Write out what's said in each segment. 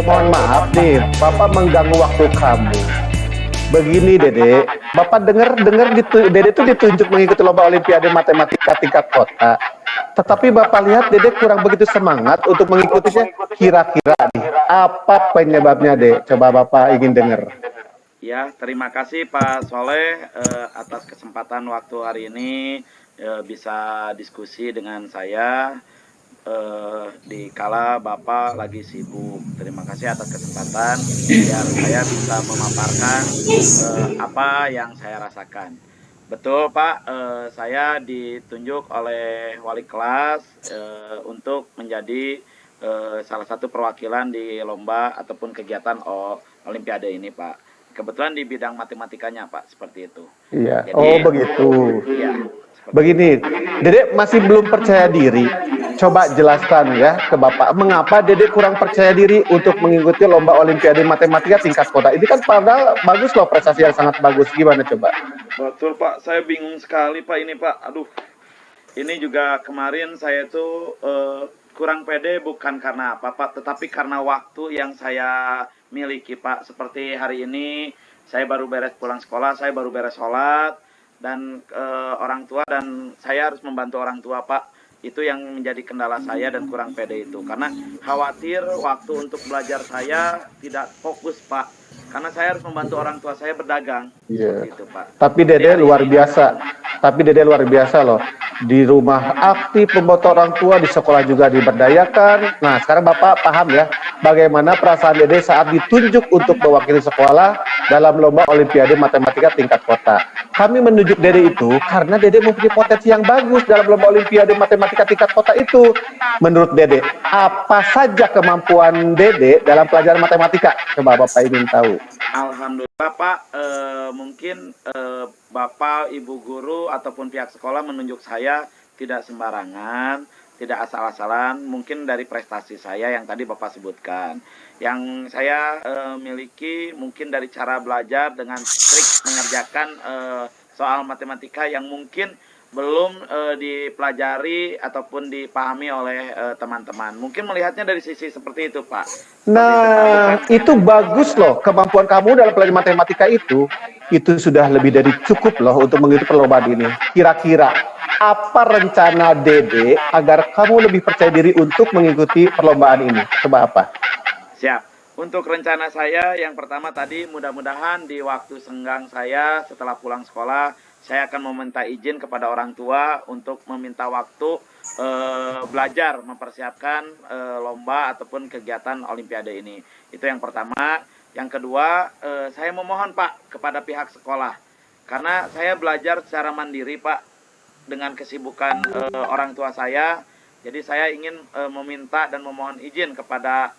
Mohon maaf nih, Bapak mengganggu waktu kamu. Begini Dede, Bapak dengar Dede itu ditunjuk mengikuti lomba Olimpiade Matematika tingkat kota. Tetapi Bapak lihat Dede kurang begitu semangat untuk mengikutinya. Kira-kira nih, apa penyebabnya Dek? Coba Bapak ingin dengar. Ya, terima kasih Pak Soleh atas kesempatan waktu hari ini bisa diskusi dengan saya di kala Bapak lagi sibuk. Terima kasih atas kesempatan biar saya bisa memaparkan apa yang saya rasakan. Betul Pak, saya ditunjuk oleh wali kelas untuk menjadi salah satu perwakilan di lomba ataupun kegiatan Olimpiade ini Pak. Kebetulan di bidang matematikanya Pak, seperti itu. Iya. Jadi, Oh begitu. ya, Begini, Dede masih belum percaya diri. Coba jelaskan ya ke Bapak, mengapa Dede kurang percaya diri untuk mengikuti lomba Olimpiade Matematika tingkat kota? Ini kan padahal bagus loh, prestasi yang sangat bagus. Gimana coba? betul Pak, saya bingung sekali Pak ini Pak. Aduh, ini juga kemarin saya tuh kurang pede bukan karena apa Pak, tetapi karena waktu yang saya miliki Pak. Seperti hari ini saya baru beres pulang sekolah, saya baru beres sholat dan orang tua dan saya harus membantu orang tua Pak. Itu yang menjadi kendala saya dan kurang pede itu. Karena khawatir waktu untuk belajar saya tidak fokus Pak. Karena saya harus membantu orang tua saya berdagang. Iya. Seperti itu Pak. Tapi Jadi Dede hari luar ini, biasa. Tapi Dede luar biasa loh. Di rumah aktif membantu orang tua, di sekolah juga diberdayakan. Nah, sekarang Bapak paham ya bagaimana perasaan Dede saat ditunjuk untuk mewakili sekolah dalam lomba Olimpiade Matematika tingkat kota. Kami menunjuk Dede itu karena Dede mempunyai potensi yang bagus dalam lomba Olimpiade Matematika tingkat kota itu. Menurut Dede, apa saja kemampuan Dede dalam pelajaran matematika? Coba Bapak ingin tahu. alhamdulillah Pak, mungkin Bapak, Ibu guru ataupun pihak sekolah menunjuk saya tidak sembarangan, tidak asal-asalan, mungkin dari prestasi saya yang tadi Bapak sebutkan. Yang saya miliki mungkin dari cara belajar dengan trik mengerjakan soal matematika yang mungkin belum dipelajari ataupun dipahami oleh teman-teman. Mungkin melihatnya dari sisi seperti itu, Pak. Seperti itu, Pak. Nah, itu bagus loh. Kemampuan kamu dalam pelajaran matematika itu sudah lebih dari cukup loh untuk mengikuti perlombaan ini. Kira-kira apa rencana Dede agar kamu lebih percaya diri untuk mengikuti perlombaan ini? Coba apa? Siap. Untuk rencana saya yang pertama tadi mudah-mudahan di waktu senggang saya setelah pulang sekolah saya akan meminta izin kepada orang tua untuk meminta waktu belajar mempersiapkan lomba ataupun kegiatan Olimpiade ini. Itu yang pertama. Yang kedua, saya memohon Pak kepada pihak sekolah karena saya belajar secara mandiri Pak dengan kesibukan orang tua saya. Jadi saya ingin meminta dan memohon izin kepada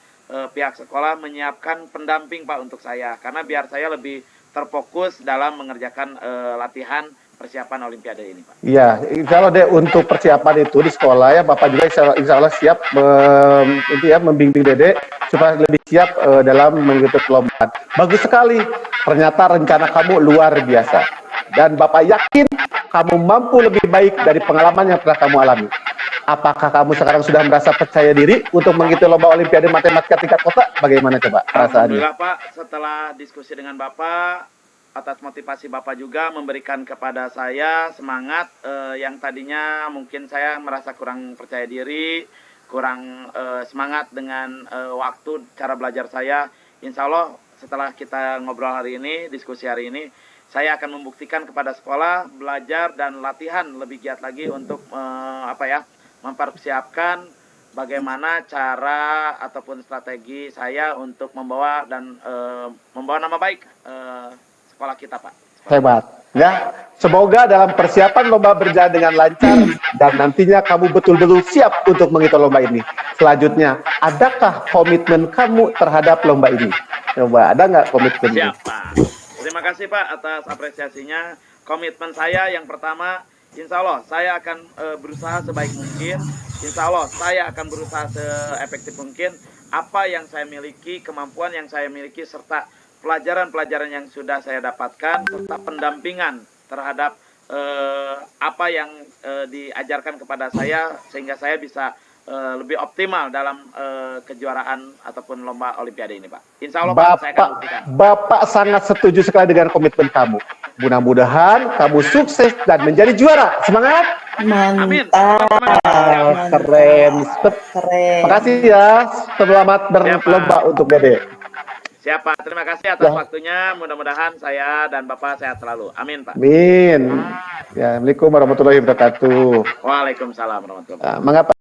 pihak sekolah menyiapkan pendamping Pak untuk saya karena biar saya lebih terfokus dalam mengerjakan latihan persiapan Olimpiade ini Pak. Iya, insya Allah deh untuk persiapan itu di sekolah ya Bapak juga insya Allah siap itu ya membimbing Dede supaya lebih siap dalam mengikuti perlombaan. Bagus sekali, ternyata rencana kamu luar biasa dan Bapak yakin kamu mampu lebih baik dari pengalaman yang pernah kamu alami. Apakah kamu sekarang sudah merasa percaya diri untuk mengikuti lomba Olimpiade Matematika tingkat kota? Bagaimana coba perasaannya? Alhamdulillah Pak, setelah diskusi dengan Bapak, atas motivasi Bapak juga memberikan kepada saya semangat yang tadinya mungkin saya merasa kurang percaya diri, kurang semangat dengan waktu cara belajar saya. Insya Allah setelah kita ngobrol hari ini, diskusi hari ini, saya akan membuktikan kepada sekolah belajar dan latihan lebih giat lagi untuk mempersiapkan bagaimana cara ataupun strategi saya untuk membawa dan membawa nama baik sekolah kita Pak. Hebat ya. Semoga dalam persiapan lomba berjalan dengan lancar dan nantinya kamu betul-betul siap untuk mengikuti lomba ini. Selanjutnya, adakah komitmen kamu terhadap lomba ini? Coba, ada nggak komitmennya? Siap Pak. Terima kasih Pak atas apresiasinya. Komitmen saya yang pertama, insya Allah saya akan berusaha sebaik mungkin. Insya Allah saya akan berusaha seefektif mungkin. Apa yang saya miliki, kemampuan yang saya miliki, serta pelajaran-pelajaran yang sudah saya dapatkan, serta pendampingan terhadap apa yang diajarkan kepada saya, sehingga saya bisa lebih optimal dalam kejuaraan ataupun lomba Olimpiade ini, Pak. Insya Allah Pak, saya akan buktikan. Bapak sangat setuju sekali dengan komitmen kamu. Mudah-mudahan kamu sukses dan menjadi juara. Semangat! Amin. Mantap, keren. Keren. Makasih ya. Selamat berlomba untuk Dede. Siapa? Terima kasih atas waktunya. Mudah-mudahan saya dan Bapak sehat selalu. Amin, Pak. Amin. Ya, Assalamualaikum warahmatullahi wabarakatuh. Waalaikumsalam warahmatullahi wabarakatuh. Mengapa?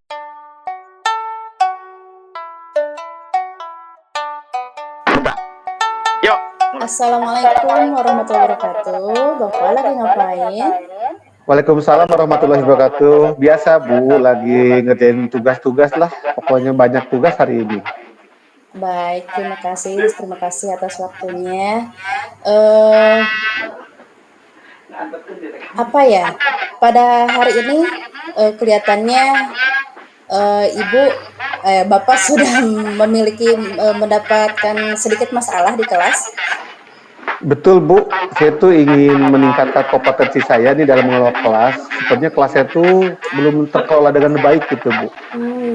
Yuk. Assalamualaikum warahmatullahi wabarakatuh. Bapak lagi ngapain? Waalaikumsalam warahmatullahi wabarakatuh. Biasa Bu, lagi ngerjain tugas-tugas lah. Pokoknya banyak tugas hari ini. Baik, terima kasih atas waktunya. Apa ya? Pada hari ini kelihatannya Bapak sudah mendapatkan sedikit masalah di kelas. Betul Bu, saya tuh ingin meningkatkan kompetensi saya nih dalam mengelola kelas. Sepertinya kelas saya tuh belum terkelola dengan baik gitu Bu.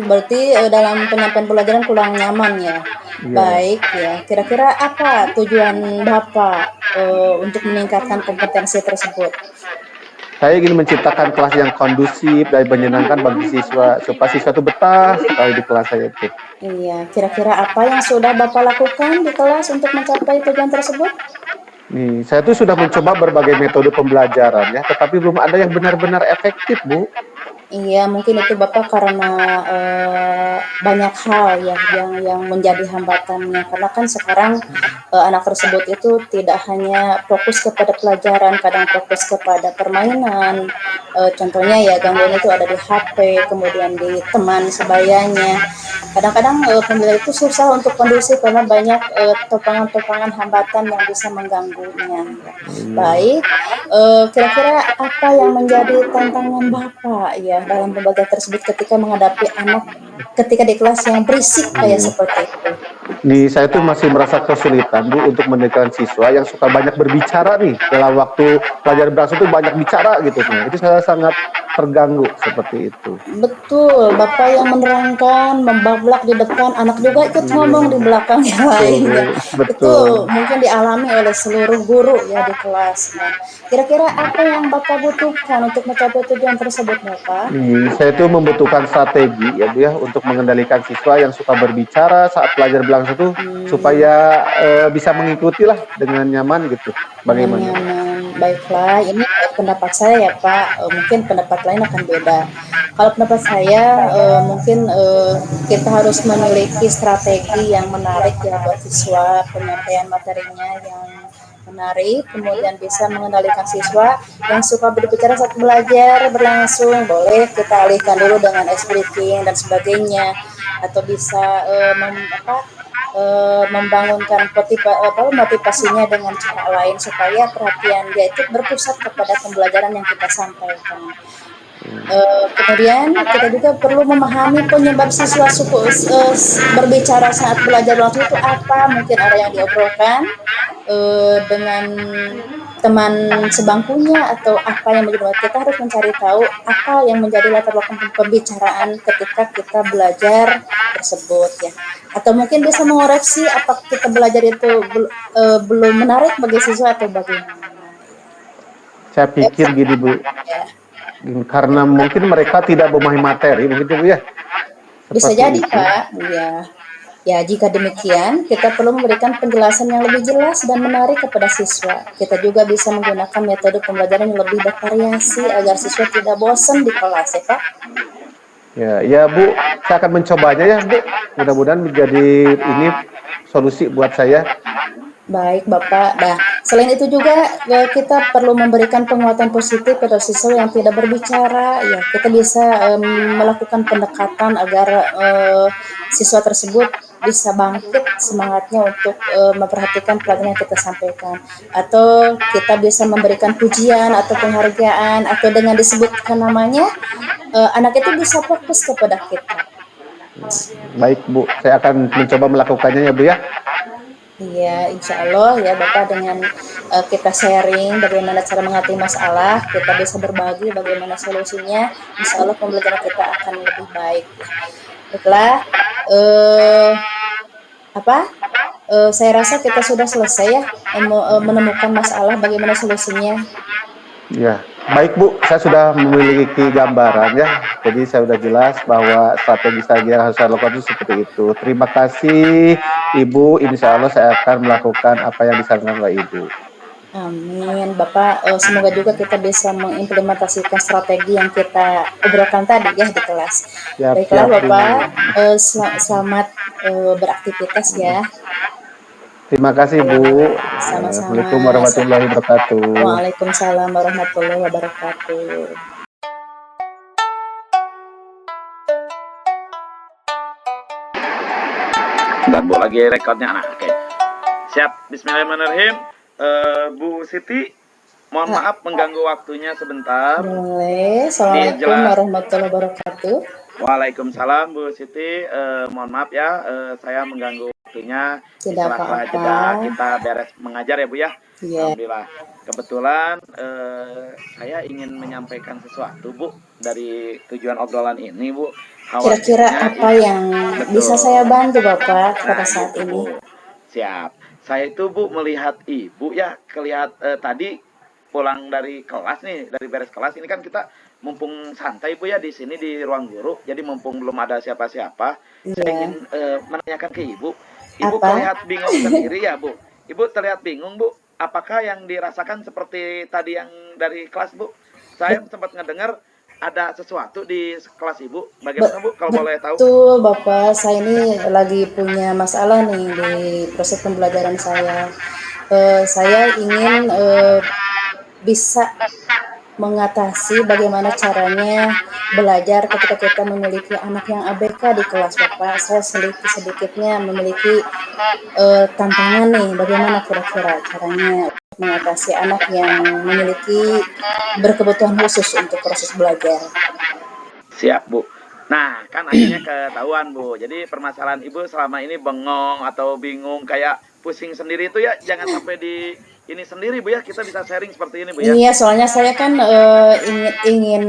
Berarti dalam penyampaian pelajaran kurang nyaman ya. Iya. Baik ya. Kira-kira apa tujuan Bapak untuk meningkatkan kompetensi tersebut? Saya ingin menciptakan kelas yang kondusif dan menyenangkan bagi siswa, supaya siswa itu betah sekali di kelas saya itu. Iya, kira-kira apa yang sudah Bapak lakukan di kelas untuk mencapai tujuan tersebut? Nih, saya tuh sudah mencoba berbagai metode pembelajaran ya, tetapi belum ada yang benar-benar efektif Bu. Iya, mungkin itu Bapak karena banyak hal ya yang menjadi hambatannya. Karena kan sekarang anak tersebut itu tidak hanya fokus kepada pelajaran, kadang fokus kepada permainan. Contohnya ya gangguan itu ada di HP, kemudian di teman sebayanya. Kadang-kadang pembelajaran itu susah untuk kondusif karena banyak topangan-topangan hambatan yang bisa mengganggunya. Baik, kira-kira apa yang menjadi tantangan Bapak ya dalam pembelajaran tersebut ketika menghadapi anak ketika di kelas yang berisik kayak seperti itu? Nih, saya tuh masih merasa kesulitan Bu untuk mendekatkan siswa yang suka banyak berbicara nih dalam waktu pelajaran berlangsung tuh banyak bicara gitu. Nah, itu saya sangat terganggu seperti itu. Betul, Bapak yang menerangkan, membablak di depan, anak juga ikut ngomong di belakang yang lainnya. Betul. Itu mungkin dialami oleh seluruh guru ya di kelas. Nah, kira-kira apa yang Bapak butuhkan untuk mencapai tujuan tersebut, Bapak? Saya tuh membutuhkan strategi ya Bu ya untuk mengendalikan siswa yang suka berbicara saat pelajaran berlangsung tuh supaya bisa mengikuti lah dengan nyaman gitu. Bagaimana? Nyaman. Baiklah, ini pendapat saya ya Pak. Mungkin pendapat lain akan beda. Kalau pendapat saya, mungkin kita harus memiliki strategi yang menarik ya buat siswa, penyampaian materinya yang menarik, kemudian bisa mengendalikan siswa yang suka berbicara saat belajar berlangsung. Boleh kita alihkan dulu dengan ice breaking dan sebagainya, atau bisa membangunkan motivasinya dengan cara lain supaya perhatian dia itu berpusat kepada pembelajaran yang kita sampaikan. Kemudian kita juga perlu memahami penyebab siswa berbicara saat belajar langsung itu apa. Mungkin ada yang diobrolkan dengan teman sebangkunya atau apa yang menjadi. Kita harus mencari tahu apa yang menjadi latar belakang pembicaraan ketika kita belajar tersebut ya. Atau mungkin bisa mengoreksi apakah kita belajar itu belum menarik bagi siswa atau bagaimana. Saya pikir gini Bu. Ya. Karena mungkin mereka tidak memahami materi, mungkin Bu ya. Bisa jadi Pak, ya. Ya, jika demikian, kita perlu memberikan penjelasan yang lebih jelas dan menarik kepada siswa. Kita juga bisa menggunakan metode pembelajaran yang lebih bervariasi agar siswa tidak bosan di kelas, ya Pak. Ya Bu, saya akan mencobanya ya Bu. Mudah-mudahan menjadi ini solusi buat saya. Baik Bapak. Nah, selain itu juga kita perlu memberikan penguatan positif pada siswa yang tidak berbicara. Ya, kita bisa melakukan pendekatan agar siswa tersebut bisa bangkit semangatnya untuk memperhatikan pelajaran yang kita sampaikan. Atau kita bisa memberikan pujian atau penghargaan atau dengan disebutkan namanya, anak itu bisa fokus kepada kita. Baik Bu, saya akan mencoba melakukannya ya Bu ya. Iya, insya Allah ya Bapak dengan kita sharing bagaimana cara mengatasi masalah, kita bisa berbagi bagaimana solusinya, insya Allah pembelajaran kita akan lebih baik. Baiklah, eh, apa? Saya rasa kita sudah selesai ya menemukan masalah bagaimana solusinya. Ya, baik Bu, saya sudah memiliki gambaran ya. Jadi saya sudah jelas bahwa strategi yang harus saya lakukan itu seperti itu. Terima kasih Ibu, insya Allah saya akan melakukan apa yang disarankan oleh Ibu. Amin, Bapak. Semoga juga kita bisa mengimplementasikan strategi yang kita obrolkan tadi ya di kelas. Siap, Baiklah, siap Bu. Bapak. Selamat beraktivitas ya. Terima kasih Bu. Sama-sama. Assalamualaikum warahmatullahi wabarakatuh. Waalaikumsalam warahmatullahi wabarakatuh. Dan Bu lagi rekodnya. Nah, oke. Siap. Bismillahirrahmanirrahim. Bu Siti, mohon maaf mengganggu waktunya sebentar. Boleh. Assalamualaikum warahmatullahi wabarakatuh. Waalaikumsalam Bu Siti, mohon maaf ya, saya mengganggu waktunya. Tidak Setelah apa-apa. jeda kita beres mengajar ya Bu ya. Iya. Alhamdulillah. Kebetulan saya ingin menyampaikan sesuatu Bu dari tujuan obrolan ini Bu. Kira-kira apa yang bisa saya bantu Bapak pada saat gitu, ini? Bu. Siap. Saya itu Bu melihat Ibu ya, tadi pulang dari kelas nih, dari beres kelas ini kan kita mumpung santai Bu ya di sini di ruang guru, jadi mumpung belum ada siapa-siapa, saya ingin menanyakan ke Ibu. Ibu terlihat bingung sendiri ya Bu. Ibu terlihat bingung Bu. Apakah yang dirasakan seperti tadi yang dari kelas Bu? Saya sempat ngedengar ada sesuatu di kelas Ibu. Bagaimana Bu kalau boleh tahu? Betul Bapak, saya ini lagi punya masalah nih di proses pembelajaran saya. Saya ingin bisa mengatasi bagaimana caranya belajar ketika kita memiliki anak yang ABK di kelas Bapak. Saya sedikitnya memiliki tantangan nih, bagaimana kira-kira caranya mengatasi anak yang memiliki berkebutuhan khusus untuk proses belajar. Siap Bu. Nah, kan akhirnya ketahuan Bu. Jadi permasalahan Ibu selama ini bengong atau bingung kayak pusing sendiri itu ya jangan sampai di ini sendiri Bu ya, kita bisa sharing seperti ini Bu ya. Iya, soalnya saya kan ingin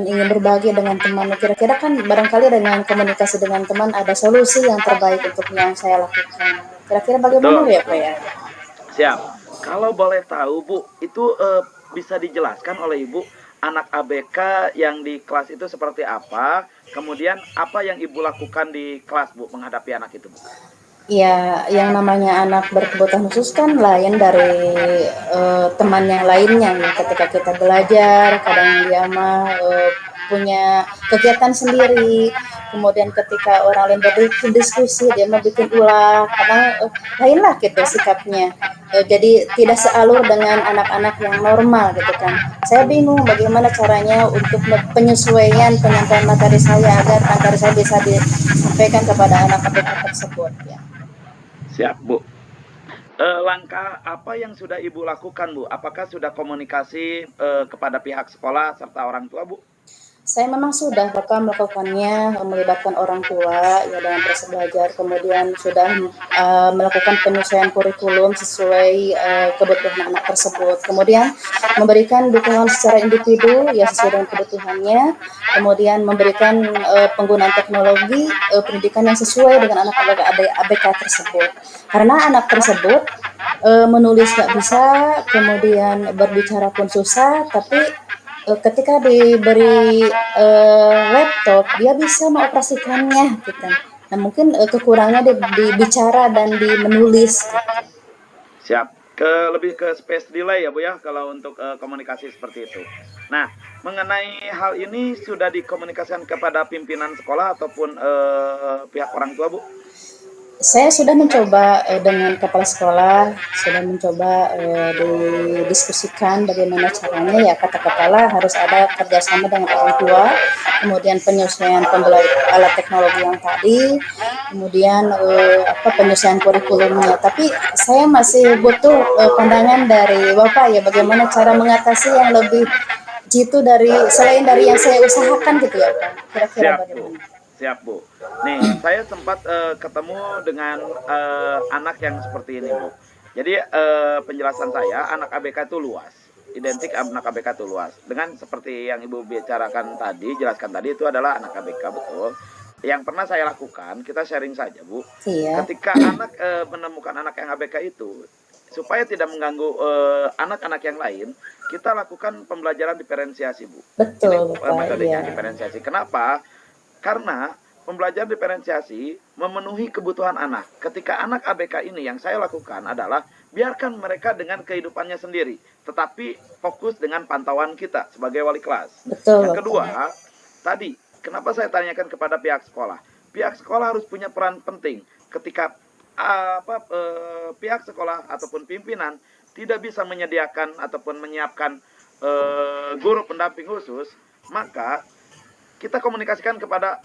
ingin berbagi dengan teman. Kira-kira kan barangkali dengan komunikasi dengan teman ada solusi yang terbaik untuk yang saya lakukan. Kira-kira bagaimana ya Pak ya? Siap. Kalau boleh tahu Bu, itu bisa dijelaskan oleh Ibu anak ABK yang di kelas itu seperti apa? Kemudian apa yang Ibu lakukan di kelas Bu menghadapi anak itu Bu? Ya, yang namanya anak berkebutuhan khusus kan lain dari teman yang lainnya. Ketika kita belajar, kadang dia punya kegiatan sendiri. Kemudian ketika orang lain berdiskusi, dia mau bikin ulah. Kadang lainlah gitu sikapnya. Jadi tidak sealur dengan anak-anak yang normal gitu kan. Saya bingung bagaimana caranya untuk penyesuaian penyampaian materi saya agar materi saya bisa disampaikan kepada anak ABK tersebut ya. Siap Bu. Langkah apa yang sudah Ibu lakukan Bu? Apakah sudah komunikasi kepada pihak sekolah serta orang tua Bu? Saya memang sudah Bapak melakukannya, melibatkan orang tua ya dalam proses belajar, kemudian sudah melakukan penyesuaian kurikulum sesuai kebutuhan anak tersebut, kemudian memberikan dukungan secara individu ya sesuai dengan kebutuhannya, kemudian memberikan penggunaan teknologi pendidikan yang sesuai dengan anak ABK tersebut, karena anak tersebut menulis nggak bisa, kemudian berbicara pun susah, tapi ketika diberi laptop dia bisa mengoperasikannya gitu. Nah mungkin kekurangannya di bicara dan di menulis. Siap. Lebih ke space delay ya Bu ya kalau untuk komunikasi seperti itu. Nah, mengenai hal ini sudah dikomunikasikan kepada pimpinan sekolah ataupun pihak orang tua Bu? Saya sudah mencoba dengan kepala sekolah, sudah mencoba didiskusikan bagaimana caranya ya kata kepala harus ada kerjasama dengan orang tua, kemudian penyesuaian alat teknologi yang tadi, kemudian penyesuaian kurikulumnya. Tapi saya masih butuh pandangan dari Bapak ya bagaimana cara mengatasi yang lebih jitu selain dari yang saya usahakan gitu ya Pak. Kira-kira bagaimana? Siap, Bu. Nih, saya sempat ketemu dengan anak yang seperti ini, Bu. Jadi penjelasan saya, anak ABK itu luas. Identik anak ABK itu luas. Dengan seperti yang Ibu bicarakan tadi, jelaskan tadi itu adalah anak ABK, betul. Yang pernah saya lakukan, kita sharing saja, Bu. Iya, Ketika anak menemukan anak yang ABK itu, supaya tidak mengganggu anak-anak yang lain, kita lakukan pembelajaran diferensiasi, Bu. Ini betul Bapak, metodenya iya. diferensiasi. Kenapa? Karena pembelajaran diferensiasi memenuhi kebutuhan anak. Ketika anak ABK ini yang saya lakukan adalah biarkan mereka dengan kehidupannya sendiri, tetapi fokus dengan pantauan kita sebagai wali kelas. Betul Yang kedua, Bapak. tadi kenapa saya tanyakan kepada pihak sekolah? Pihak sekolah harus punya peran penting ketika pihak sekolah ataupun pimpinan tidak bisa menyediakan ataupun menyiapkan guru pendamping khusus, maka kita komunikasikan kepada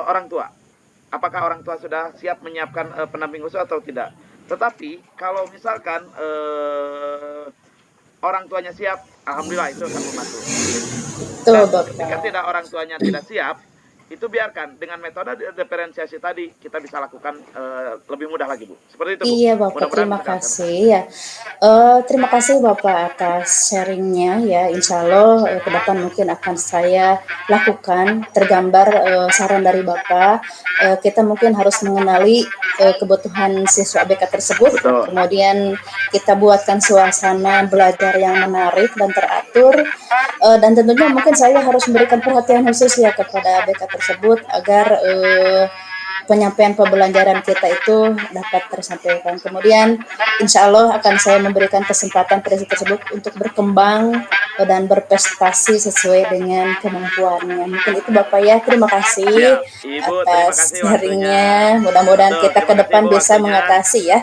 orang tua. Apakah orang tua sudah siap menyiapkan pendamping khusus atau tidak? Tetapi kalau misalkan orang tuanya siap, alhamdulillah itu akan membantu. Betul Dan Bapak. ketika tidak orang tuanya tidak siap, itu biarkan dengan metode diferensiasi tadi kita bisa lakukan lebih mudah lagi, Bu. Seperti itu, Bu. Iya Bapak, Mudah-mudahan terima bisa. kasih ya. Terima kasih Bapak atas sharingnya ya. Insya Allah ke depan mungkin akan saya lakukan. Tergambar saran dari Bapak. Kita mungkin harus mengenali kebutuhan siswa ABK tersebut. Betul. Kemudian kita buatkan suasana belajar yang menarik dan teratur. Dan tentunya mungkin saya harus memberikan perhatian khusus ya kepada ABK tersebut agar penyampaian pembelajaran kita itu dapat tersampaikan. Kemudian insya Allah akan saya memberikan kesempatan pada siswa tersebut untuk berkembang dan berprestasi sesuai dengan kemampuannya. Mungkin itu Bapak ya, terima kasih Siap. Ibu, terima atas kasih sharingnya. waktunya. Mudah-mudahan Betul, kita ke terima kasih, depan Bu, bisa waktunya. mengatasi ya.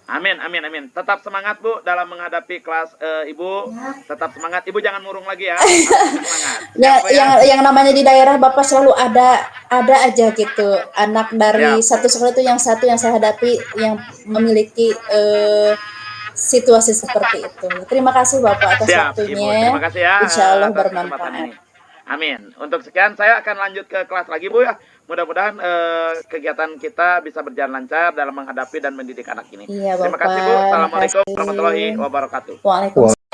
Amin, amin, amin. Tetap semangat, Bu, dalam menghadapi kelas Ibu. Tetap semangat. Ibu jangan murung lagi ya. Harus semangat. Ya, Siap, Bu, ya? yang namanya di daerah Bapak selalu ada aja gitu anak dari Siap. satu sekolah itu yang satu yang saya hadapi yang memiliki situasi seperti itu. Terima kasih Bapak atas Siap, Ibu. waktunya. Terima kasih ya Insya Allah atas kesempatan bermanfaat. ini. Amin. Untuk sekian, saya akan lanjut ke kelas lagi, Bu, ya. Mudah-mudahan kegiatan kita bisa berjalan lancar dalam menghadapi dan mendidik anak ini. Iya Terima Bapak. kasih, Bu. Terima Assalamualaikum kasih. warahmatullahi wabarakatuh. Waalaikumsalam.